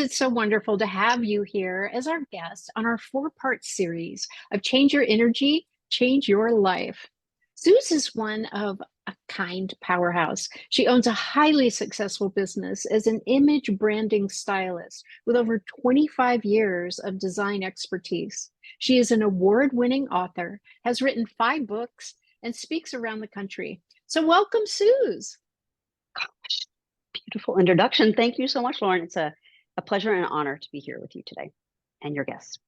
it's so wonderful to have you here as our guest on our four-part series of Change Your Energy, Change Your Life. Suze is one of a kind powerhouse. She owns a highly successful business as an image branding stylist with over 25 years of design expertise. She is an award-winning author, has written 5 books, and speaks around the country. So welcome, Suze. Gosh, beautiful introduction. Thank you so much, Lauren. It's a pleasure and an honor to be here with you today and your guests.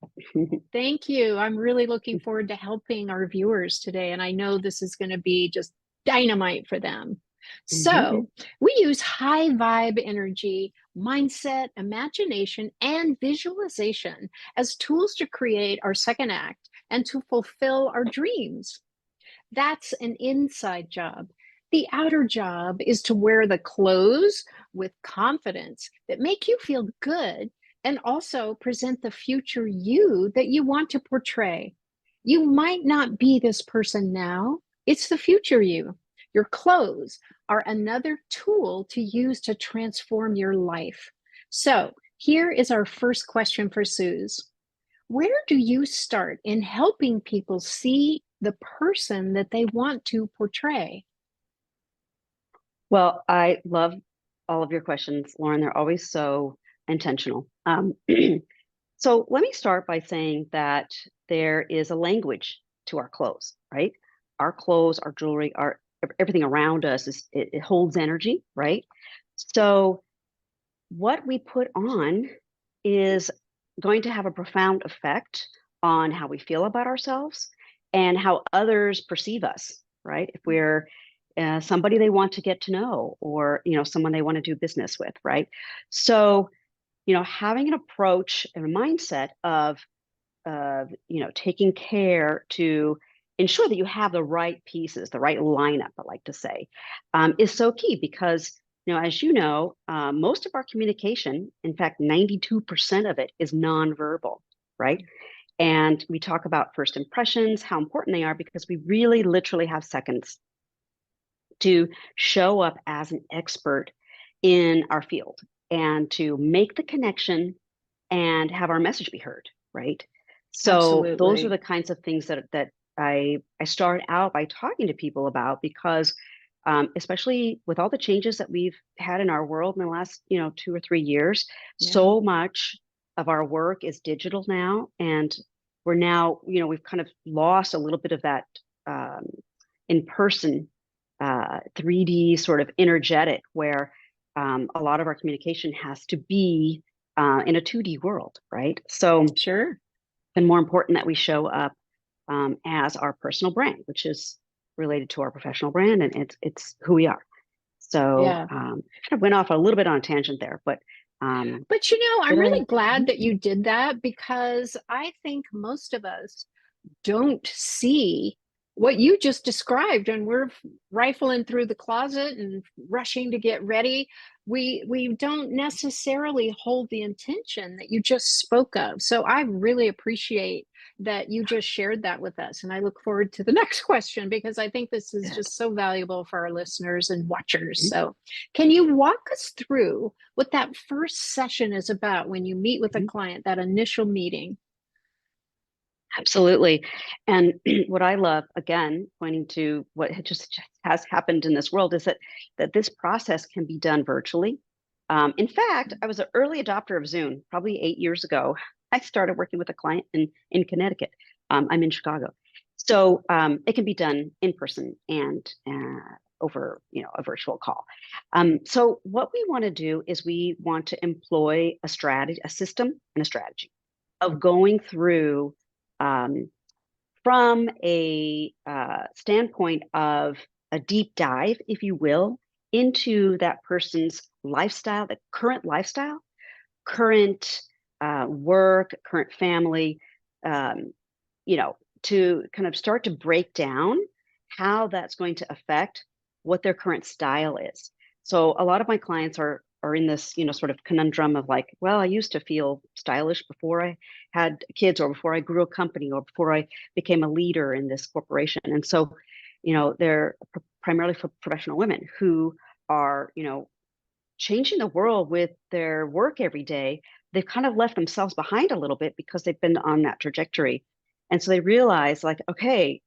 Thank you. I'm really looking forward to helping our viewers today, and I know this is going to be just dynamite for them. So, we use high vibe energy, mindset, imagination, and visualization as tools to create our second act and to fulfill our dreams. That's an inside job. The outer job is to wear the clothes with confidence that make you feel good and also present the future you that you want to portray. You might not be this person now, it's the future you. Your clothes are another tool to use to transform your life. So, here is our first question for Suze. Where do you start in helping people see the person that they want to portray? Well, I love all of your questions, Lauren. They're always so intentional. So let me start by saying that there is a language to our clothes, right? Our clothes, our jewelry, our everything around us it holds energy, right? So what we put on is going to have a profound effect on how we feel about ourselves and how others perceive us, right? If we're somebody they want to get to know, or someone they want to do business with, right? So having an approach and a mindset of taking care to ensure that you have the right pieces, the right lineup, I like to say, is so key because as you know, most of our communication, in fact, 92% of it is nonverbal, right? And we talk about first impressions, how important they are, because we really literally have seconds to show up as an expert in our field and to make the connection and have our message be heard, right? So those are Absolutely. the kinds of things that I start out by talking to people about because especially with all the changes that we've had in our world in the last 2 or 3 years, Yeah. so much of our work is digital now, and we're now we've kind of lost a little bit of that um, in person 3D sort of energetic where a lot of our communication has to be in a 2D world, right? So, Sure. and more important that we show up as our personal brand, which is related to our professional brand, and it's who we are. So, Yeah. kind of went off a little bit on a tangent there, but But I'm did I? really glad that you did that because I think most of us don't see what you just described, and we're rifling through the closet and rushing to get ready. We don't necessarily hold the intention that you just spoke of. So I really appreciate that you just shared that with us, and I look forward to the next question because I think this is Good. just so valuable for our listeners and watchers. So can you walk us through what that first session is about when you meet with a Mhm. client, that initial meeting? Absolutely. And what I love, again, pointing to what just has happened in this world, is that this process can be done virtually. In fact, I was an early adopter of Zoom, probably 8 years ago. I started working with a client in Connecticut. I'm in Chicago. So it can be done in person and over a virtual call. So what we want to do is we want to employ a strategy, a system, and a strategy of going through um, from a standpoint of a deep dive, if you will, into that person's lifestyle, the current lifestyle, current work, current family, um, to kind of start to break down how that's going to affect what their current style is. So a lot of my clients are in this, sort of conundrum of like, well, I used to feel stylish before I had kids or before I grew a company or before I became a leader in this corporation. And so, they're primarily for professional women who are, changing the world with their work every day, they've kind of left themselves behind a little bit because they've been on that trajectory. And so they realize like, okay,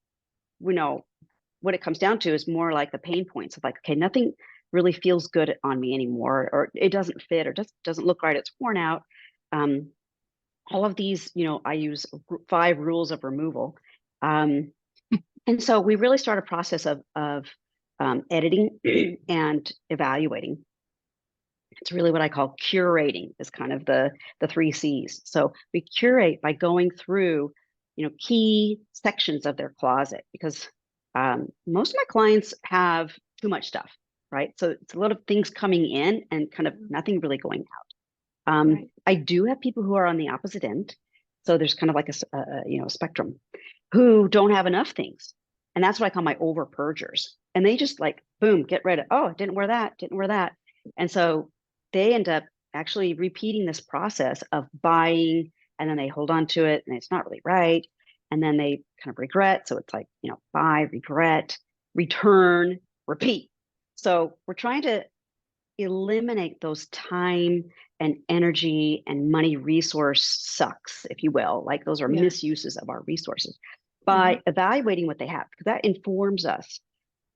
we know what it comes down to is more like the pain points of like, okay, nothing really feels good on me anymore, or it doesn't fit, or just doesn't look right. It's worn out. Um, all of these, I use 5 rules of removal. And so we really start a process of editing and evaluating. It's really what I call curating, is kind of the 3 C's. So we curate by going through, key sections of their closet, because most of my clients have too much stuff, right? So it's a lot of things coming in and kind of nothing really going out. Right. I do have people who are on the opposite end. So there's kind of like a spectrum, who don't have enough things. And that's what I call my over purgers. And they just like, boom, get rid of, oh, didn't wear that, didn't wear that. And so they end up actually repeating this process of buying, and then they hold on to it and it's not really right. And then they kind of regret. So it's like, buy, regret, return, repeat. So we're trying to eliminate those time and energy and money resource sucks, if you will. Like those are Yeah. misuses of our resources, by evaluating what they have, because that informs us.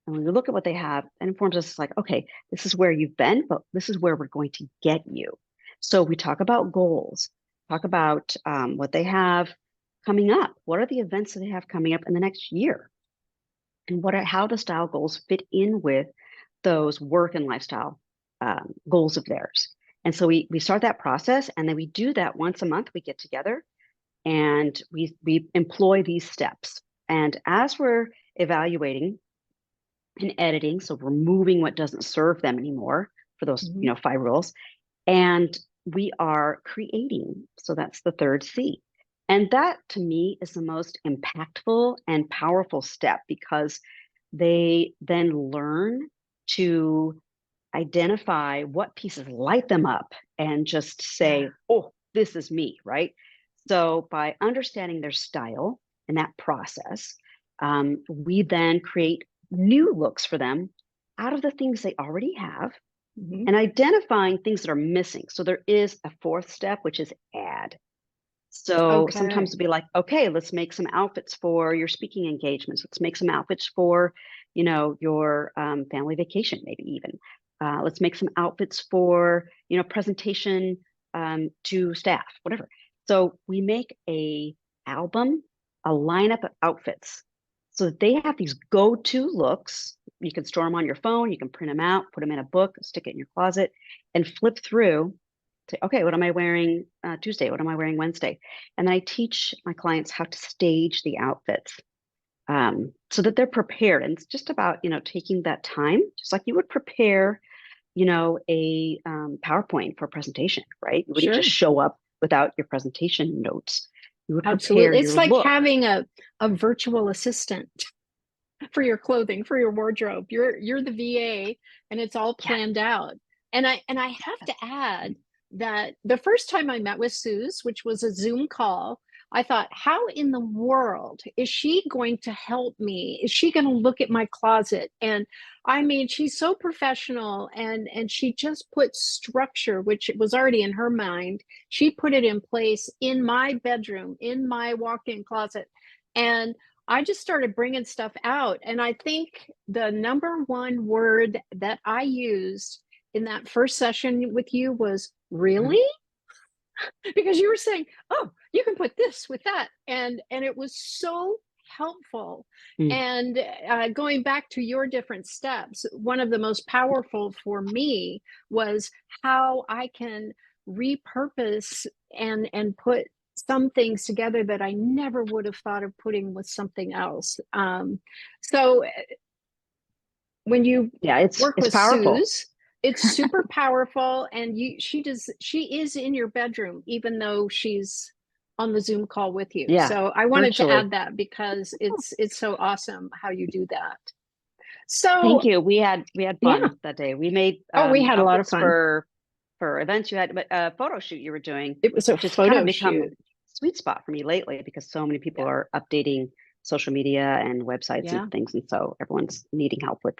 And when we look at what they have, it informs us like, okay, this is where you've been, but this is where we're going to get you. So we talk about goals, talk about what they have coming up. What are the events that they have coming up in the next year? And how the style goals fit in with those work and lifestyle goals of theirs. And so we start that process, and then we do that once a month. We get together and we employ these steps. And as we're evaluating and editing, so removing what doesn't serve them anymore for those 5 rules, and we are creating. So that's the 3rd C. And that to me is the most impactful and powerful step, because they then learn to identify what pieces light them up and just say, oh, this is me, right? So by understanding their style and that process, we then create new looks for them out of the things they already have, and identifying things that are missing. So there is a 4th step, which is add. So sometimes it'll be like, okay, let's make some outfits for your speaking engagements. Let's make some outfits for, your family vacation, maybe even. Let's make some outfits for, presentation to staff, whatever. So we make a album, a lineup of outfits, so that they have these go-to looks. You can store them on your phone. You can print them out, put them in a book, stick it in your closet, and flip through. Say, okay, what am I wearing Tuesday? What am I wearing Wednesday? And then I teach my clients how to stage the outfits, so that they're prepared. And it's just about, taking that time, just like you would prepare, a PowerPoint for a presentation, right? You wouldn't just show up without your presentation notes. You would prepare It's your like look. having a virtual assistant for your clothing, for your wardrobe. You're the VA, and it's all planned out. And I have to add that the first time I met with Suze, which was a Zoom call, I thought, how in the world is she going to help me? Is she going to look at my closet? And I mean, she's so professional, and she just put structure, which was already in her mind. She put it in place in my bedroom, in my walk-in closet. And I just started bringing stuff out. And I think the number one word that I used in that first session with you was really, because you were saying, oh, you can put this with that. And it was so helpful. And going back to your different steps, one of the most powerful for me was how I can repurpose and put some things together that I never would have thought of putting with something else. So when you it's work with powerful. Suze, it's super powerful. And she is in your bedroom, even though she's on the Zoom call with you. Yeah, So I wanted to virtually. add that, because it's so awesome how you do that. So Thank you. We had fun that day. We made we had a lot of outfits fun for events. You had a photo shoot you were doing, It was a which has kind of photo become shoot. a sweet spot for me lately, because so many people are updating social media and websites and things, and so everyone's needing help with.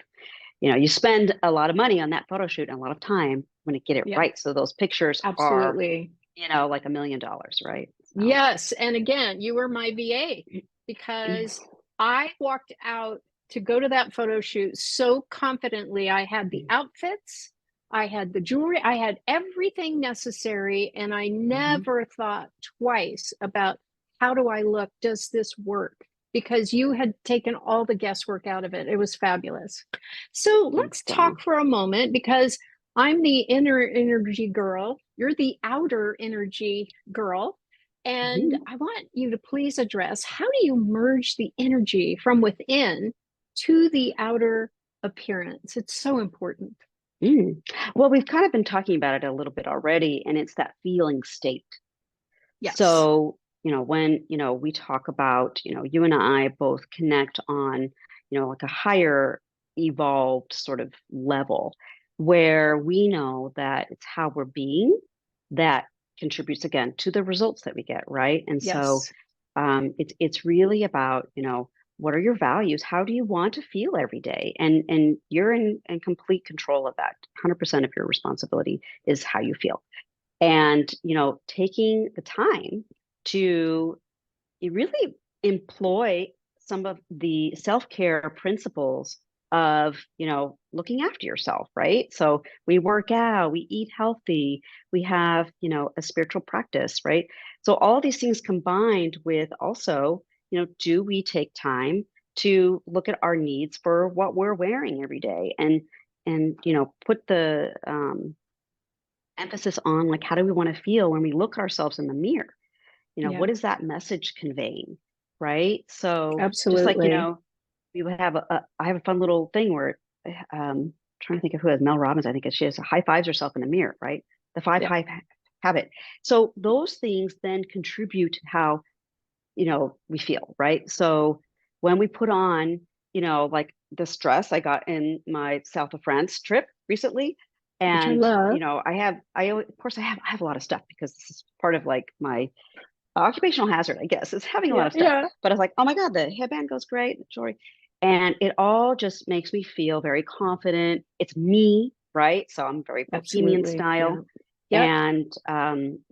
You spend a lot of money on that photo shoot and a lot of time when you get it right. So those pictures are Absolutely like $1 million, right? So Yes. And again, you were my VA because I walked out to go to that photo shoot so confidently. I had the outfits, I had the jewelry, I had everything necessary. And I never thought twice about how do I look? Does this work? Because you had taken all the guesswork out of it. It was fabulous. So let's so, talk for a moment because I'm the inner energy girl. You're the outer energy girl. And mhm. I want you to please address how do you merge the energy from within to the outer appearance? It's so important. Mm. Well, we've kind of been talking about it a little bit already, and it's that feeling state. Yes. So, when, we talk about, you and I both connect on, like a higher evolved sort of level where we know that it's how we're being that contributes again to the results that we get, right? And so Yes. it's really about, what are your values? How do you want to feel every day? And you're in complete control of that. 100% of your responsibility is how you feel. And taking the time to really employ some of the self-care principles of looking after yourself, right? So we work out, we eat healthy, we have a spiritual practice, right? So all these things combined with also do we take time to look at our needs for what we're wearing every day, and put the emphasis on, like, how do we want to feel when we look ourselves in the mirror? Yeah, What is that message conveying, right? So just like, absolutely. we would have I have a fun little thing where, trying to think of who has Mel Robbins, I think she has high fives herself in the mirror, right? The five Yeah. high habit. So those things then contribute to how, we feel, right? So when we put on, like the stress I got in my South of France trip recently, Which I and love. of course I have a lot of stuff because this is part of like my occupational hazard, I guess, is having a lot Yeah. of stuff. Yeah. But I was like, oh my God, the headband goes great, the jewelry. And it all just makes me feel very confident. It's me, right? So I'm very bohemian Absolutely. Yeah. style Yep. and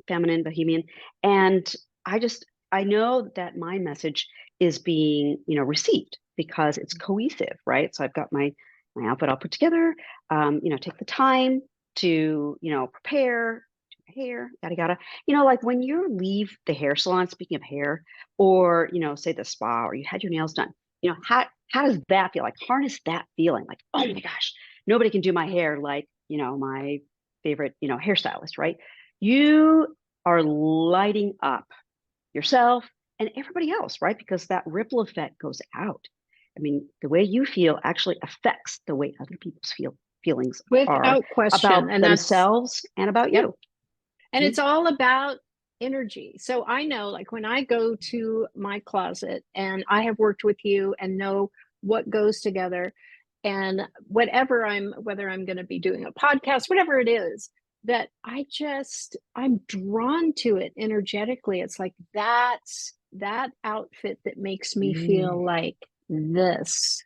feminine, bohemian. And I just, I know that my message is being, received because it's cohesive, right? So I've got my outfit all put together, take the time to, prepare, hair, yada yada. Like when you leave the hair salon, speaking of hair, or say the spa, or you had your nails done, how does that feel? Like harness that feeling, like, oh my gosh, nobody can do my hair like, my favorite, hairstylist, right? You are lighting up yourself and everybody else, right? Because that ripple effect goes out. I mean, the way you feel actually affects the way other people's feelings are Without question. about And that's, themselves and about yep. you. And Mhm. it's all about energy. So I know, like, when I go to my closet and I have worked with you and know what goes together, and whether I'm going to be doing a podcast, whatever it is, that I'm drawn to it energetically. It's like that's that outfit that makes me Mm, feel like this.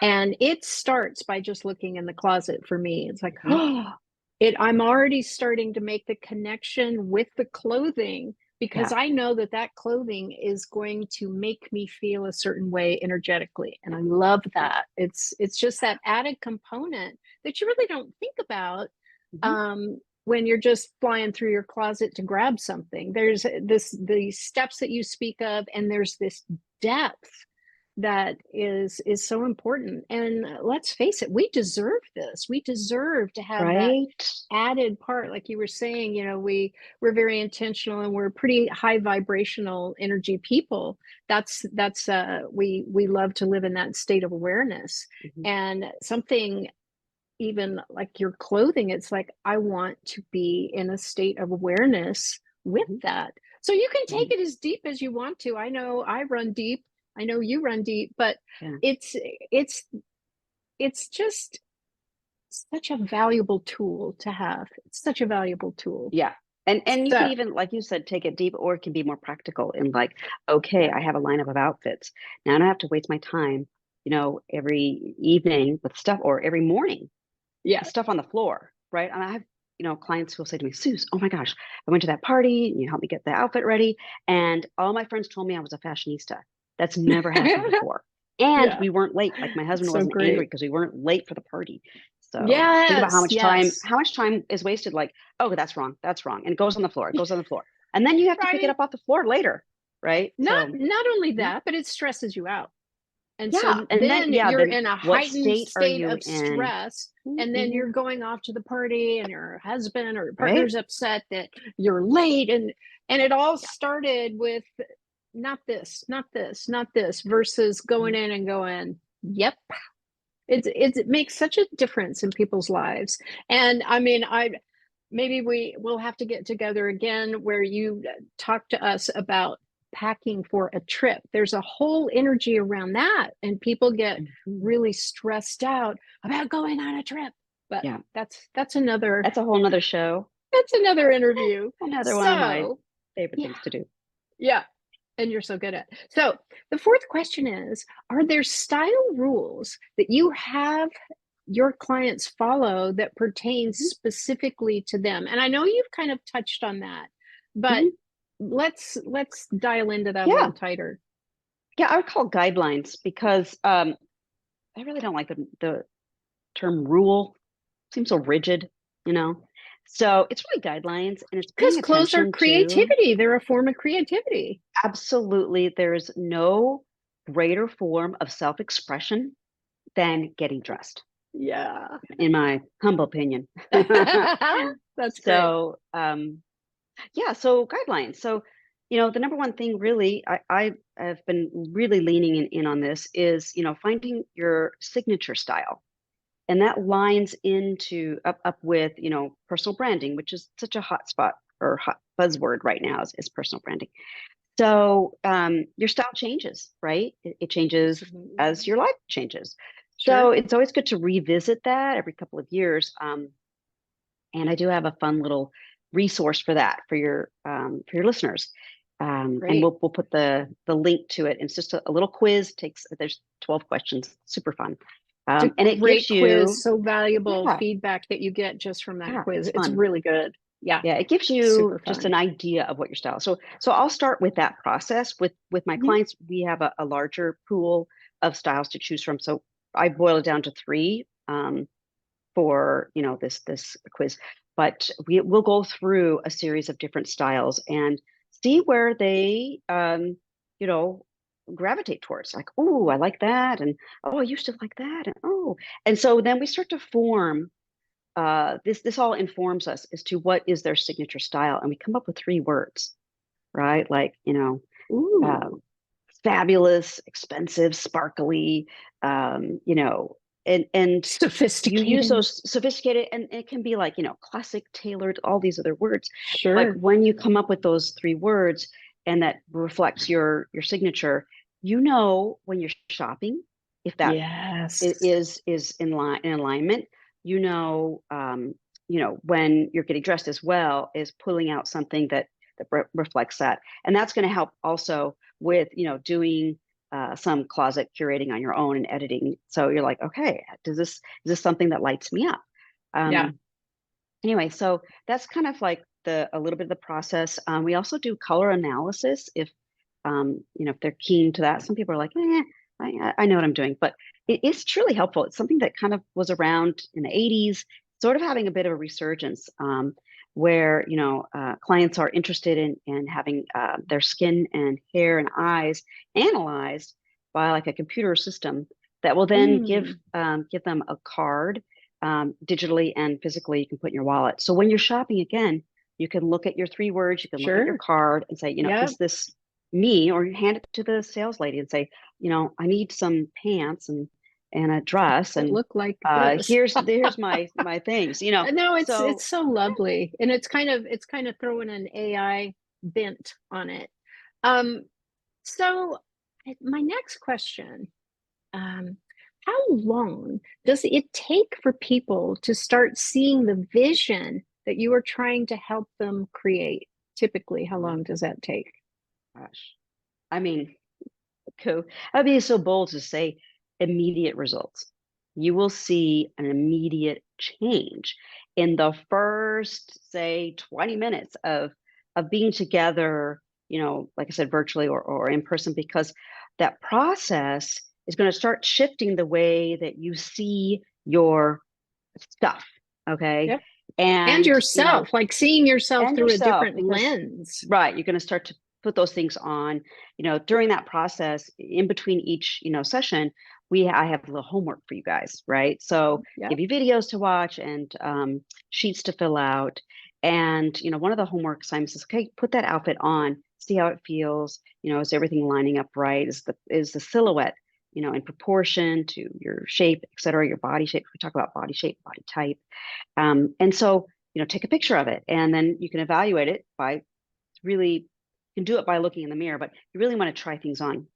And it starts by just looking in the closet for me. It's like, mhm, oh, I'm already starting to make the connection with the clothing because yeah, I know that that clothing is going to make me feel a certain way energetically. And I love yeah, that. It's just that added component that you really don't think about mhm, when you're just flying through your closet to grab something. There's the steps that you speak of, and there's this depth that is so important. And let's face it, we deserve this. We deserve to have that right. added part. Like you were saying, we're very intentional and we're pretty high vibrational energy people. We love to live in that state of awareness. Mhm, And something even like your clothing, it's like I want to be in a state of awareness with mhm, that. So you can take mhm, it as deep as you want to. I know I run deep. I know you run deep, but yeah, it's it's it's just such a valuable tool to have. It's such a valuable tool. yeah. And you could So, even, like you said, take it deep, or it can be more practical in like, okay, yeah. I have a lineup of outfits. Now I don't have to waste my time, every evening with stuff, or every morning Yeah. stuff on the floor, right? And I have, clients who will say to me, Suze, oh my gosh, I went to that party, you helped me get the outfit ready, and all my friends told me I was a fashionista. That's never happened before. And Yeah, we weren't late. Like my husband it's so wasn't angry great. because we weren't late for the party. So think about Yes, yes. how much time is wasted. Like, oh, that's wrong. And it goes on the floor. It goes on the floor. And then you have to pick it Right. up off the floor later. Right. So Not only mhm. that, but it stresses you out. And Yeah. so And then, then yeah, you're then in a what heightened state are state you of in? stress. And then Mm-hmm. you're going off to the party and your husband or your Right. partner's upset that you're late. And it all Yeah. started with not this, not this, not this, versus going in and going, yep. It makes such a difference in people's lives. And I mean, I maybe we will have to get together again where you talk to us about packing for a trip. There's a whole energy around that, and people get Mhm. really stressed out about going on a trip. But Yeah. that's another That's a whole nother show. interview. Another one of my So favorite yeah, things to do. yeah. And you're so good at. So the fourth question is, are there style rules that you have your clients follow that pertains Mhm. specifically to them? And I know you've kind of touched on that, but Mhm. let's dial into that a little Yeah. tighter. Yeah. I would call guidelines because I really don't like the term rule. Seems so rigid, you know. So it's really guidelines and it's Because paying clothes are attention to creativity. They're a form of creativity. absolutely there's no greater form of self-expression than getting dressed, Yeah. in my humble opinion. That's great. So yeah, so guidelines. So, the number one thing really I have been really leaning in on this is, finding your signature style. And that lines into up with, personal branding, which is such a hot spot or hot buzzword right now is personal branding. So your style changes, right? It changes Absolutely. as your life changes. So Sure. it's always good to revisit that every couple of years. And I do have a fun little resource for that for your listeners. And Great. we'll put the link to it. It's just a little quiz. There's 12 questions, super fun, It's and a it great gives quiz. you So valuable yeah feedback that you get just from that yeah quiz. it's It's fun. really good. Yeah. Yeah, it gives you Super just fun. an idea of what your style is. So I'll start with that process with my Mhm. clients. We have a larger pool of styles to choose from. So I boil it down to three. For this quiz, but will go through a series of different styles and see where they you know gravitate towards, like, oh, I like that, and oh, I used to like that, and oh, and so then we start to form this all informs us as to what is their signature style, and we come up with three words, right? Like, Ooh, um, fabulous, expensive, sparkly, you know, and you use sophisticated. those sophisticated, and it can be like, classic, tailored, all these other words. But Sure. when you come up with those three words and that reflects your signature, when you're shopping, if that Yes. is in alignment, when you're getting dressed as well, is pulling out something that reflects that, and that's going to help also with doing some closet curating on your own and editing. So you're like, okay, is this something that lights me up? Yeah. um anyway, so that's kind of like the a little bit of the process. We also do color analysis if they're keen to that. Some people are like, I know what I'm doing, but it's truly helpful. It's something that kind of was around in the 80s, sort of having a bit of a resurgence, where clients are interested in having their skin and hair and eyes analyzed by like a computer system that will then Mm, give them a card, digitally and physically. You can put in your wallet. So when you're shopping again, you can look at your three words, you can look at your sure. card and say, Yeah. is this me? Or you hand it to the sales lady and say, I need some pants and a dress, That and look like this. here's my things. No, it's So so lovely. And it's kind of throwing an AI bent on it. Um, so my next question, um, how long does it take for people to start seeing the vision that you are trying to help them create? Typically, how oh long does that take? gosh, I mean, cool. I'd be so bold to say immediate results. You will see an immediate change. in the first, say, 20 minutes of being together, like I said, virtually or in person, because that process is going to start shifting the way that you see your stuff. Okay. Yep. And And, yourself, like seeing yourself and through a yourself, different because, lens. right, you're going to start to put those things on, during that process, in between each, session, I have a little homework for you guys, right? So Yep. give you videos to watch and sheets to fill out. And, one of the homework assignments is, okay, put that outfit on, see how it feels. Is everything lining up right? Is the silhouette, in proportion to your shape, et cetera, your body shape. We talk about body shape, body type. And so, take a picture of it, and then you can evaluate it by really, you can do it by looking in the mirror, but you really want to try things on.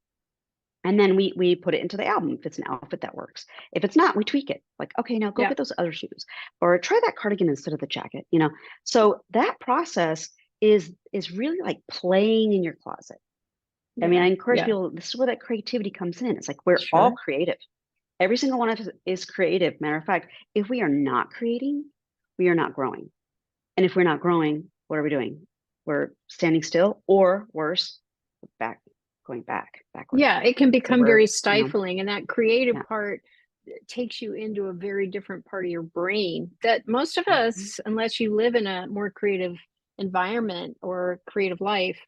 And then we put it into the album if it's an outfit that works. If it's not, we tweak it. Like, okay, now go Yeah. get those other shoes, or try that cardigan instead of the jacket. So that process is really like playing in your closet. I mean, Yeah. I encourage Yeah. people, this is where that creativity comes in. It's like we're all Sure. creative. Every single one of us is creative. Matter of fact, if we are not creating, we are not growing. And if we're not growing, what are we doing? We're standing still, or worse, back, going backwards. Yeah. It can So become we're, very stifling. And that creative yeah. part takes you into a very different part of your brain that most of Mhm. us, unless you live in a more creative environment or creative life,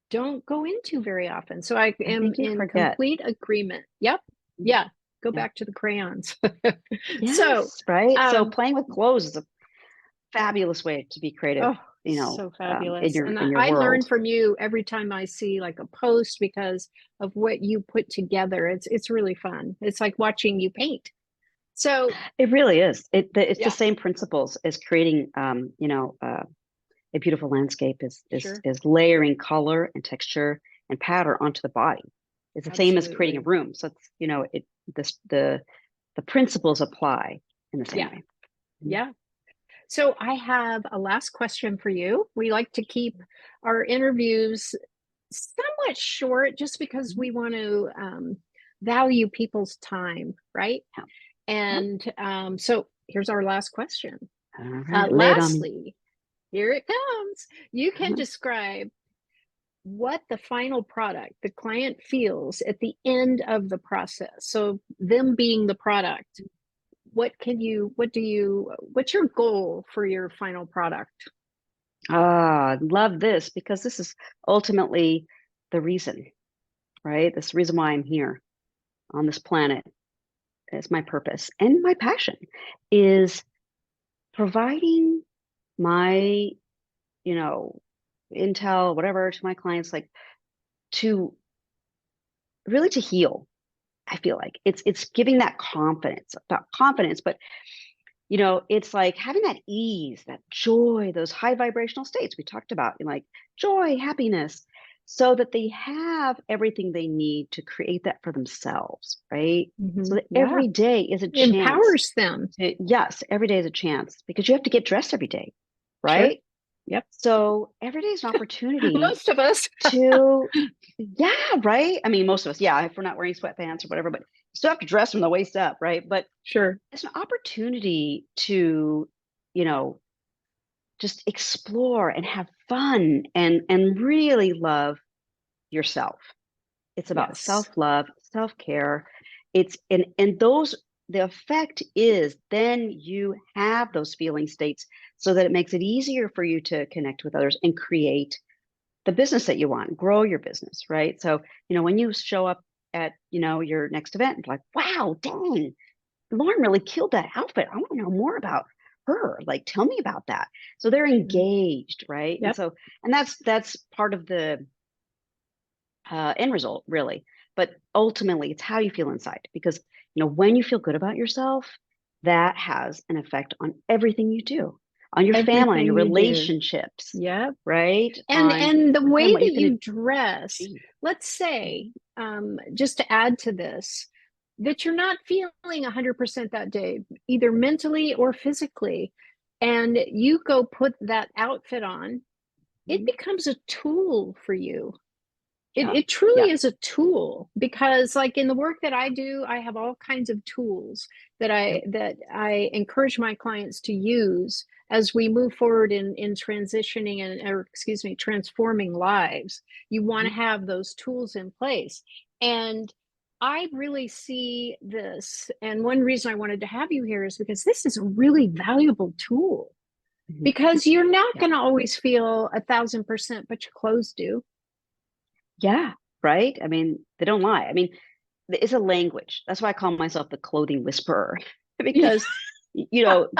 don't go into very often. So I I am think you in forget. complete agreement. Yep. Mhm. Yeah. Go Yeah. back to the crayons. So, Yes, right. So um, playing with clothes is a fabulous way to be creative, oh, so in fabulous. your And in your I learn world. from you every time I see like a post because of what you put together. It's really fun. It's like watching you paint. So, It really is. It's the yeah, same principles as creating, a beautiful landscape is sure. is layering color and texture and pattern onto the body. It's the same as creating a Absolutely. room. So it's, this the principles apply in the same Yeah. way. Mhm. Yeah. So I have a last question for you. We like to keep our interviews somewhat short just because Mhm. we want to value people's time, right? Yeah. Yep. And so here's our last question. All right. Lay it on me. Lastly, here it comes. You can Uh-huh. describe what the final product the client feels at the end of the process. So them being the product, what's your goal for your final product? Ah, love this, because this is ultimately the reason, right? This reason why I'm here on this planet. Is my purpose and my passion is providing my, you know, intel, whatever, to my clients, like, to really to heal. I feel like it's giving that confidence, about confidence, but it's like having that ease, that joy, those high vibrational states we talked about, like joy, happiness, so that they have everything they need to create that for themselves, right? So that Yeah, every day is a chance empowers them. yes, every day is a chance, because you have to get dressed every day, Sure. right? Yep. So every day is an opportunity Most of us. to, yeah, right? I mean, most of us, yeah, if we're not wearing sweatpants or whatever, but you still have to dress from the waist up, right? But Sure. it's an opportunity to, you know, just explore and have fun and really love yourself. It's about Yes. self-love, self-care. It's and those the effect is then you have those feeling states, so that it makes it easier for you to connect with others and create the business that you want, grow your business, right? So, when you show up at, your next event, it's like, wow, dang, Lauren really killed that outfit. I want to know more about her. Like, tell me about that. So they're Mhm. engaged, right? And Yep. so, and that's part of the end result, really. But ultimately, it's how you feel inside, because when you feel good about yourself, that has an effect on everything you do, on your family, on your Everything you do. relationships, Yep. right? And the On way what that you're going you to dress, achieve. let's say, just to add to this, that you're not feeling 100% that day, either mentally or physically, and you go put that outfit on, it Mhm. becomes a tool for you. Yeah. It truly Yeah. is a tool, because like in the work that I do, I have all kinds of tools Yep. that I encourage my clients to use as we move forward in transitioning or excuse me, transforming lives. You want to Mhm. have those tools in place. And I really see this, and one reason I wanted to have you here is because this is a really valuable tool, Mhm. because you're not Yeah. going to always feel 1,000%, but your clothes do. Yeah. Right. I mean, they don't lie. I mean, it's a language. That's why I call myself the clothing whisperer because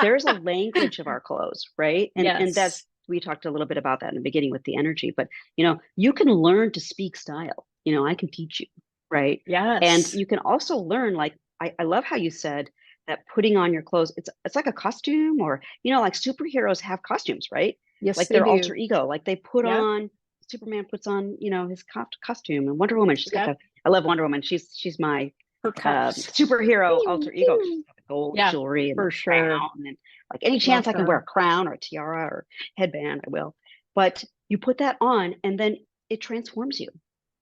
there's a language of our clothes, right? And that's Yes. we talked a little bit about that in the beginning with the energy, but you can learn to speak style. I can teach you, right? And Yes. you can also learn like I love how you said that putting on your clothes, it's like a costume or like superheroes have costumes, right? Yes, Like they their do. alter ego, like they put Yep. on Superman puts on, his costume and Wonder Woman, she's got Yep. the I love Wonder Woman. She's my Her cuffs. superhero Pew, alter ego. She's pew. got the gold Yeah, jewelry and the for sure. crown, and like any Love chance I can wear her. a crown or a tiara or headband, I will. But you put that on, and then it transforms you,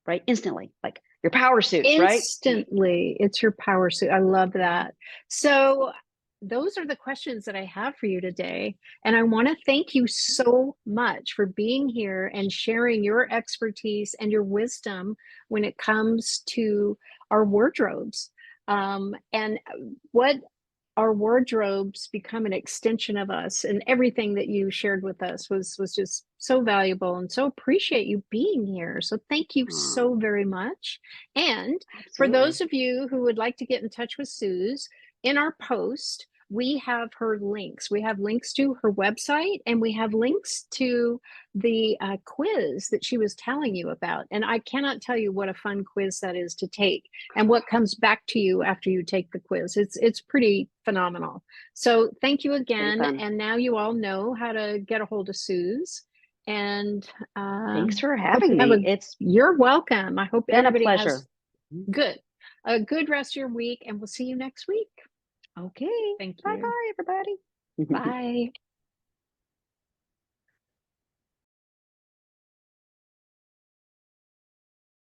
right? Instantly, like your power suits, right? Instantly. It's your power suit. I love that. So, those are the questions that I have for you today. And I want to thank you so much for being here and sharing your expertise and your wisdom when it comes to our wardrobes. And what our wardrobes become an extension of us, and everything that you shared with us was just so valuable, and so appreciate you being here. So thank you Oh, so very much. And for those absolutely. of you who would like to get in touch with Suze, in our post we have her links. We have links to her website, and we have links to the quiz that she was telling you about. And I cannot tell you what a fun quiz that is to take, and what comes back to you after you take the quiz. It's pretty phenomenal. So thank you Pretty again. fun. And now you all know how to get a hold of Suze. And Thanks for I hope having you have me. It's you're welcome. I hope been a everybody pleasure. has good, a good rest of your week, and we'll see you next week. Okay. Thank Bye you. bye, everybody. Bye.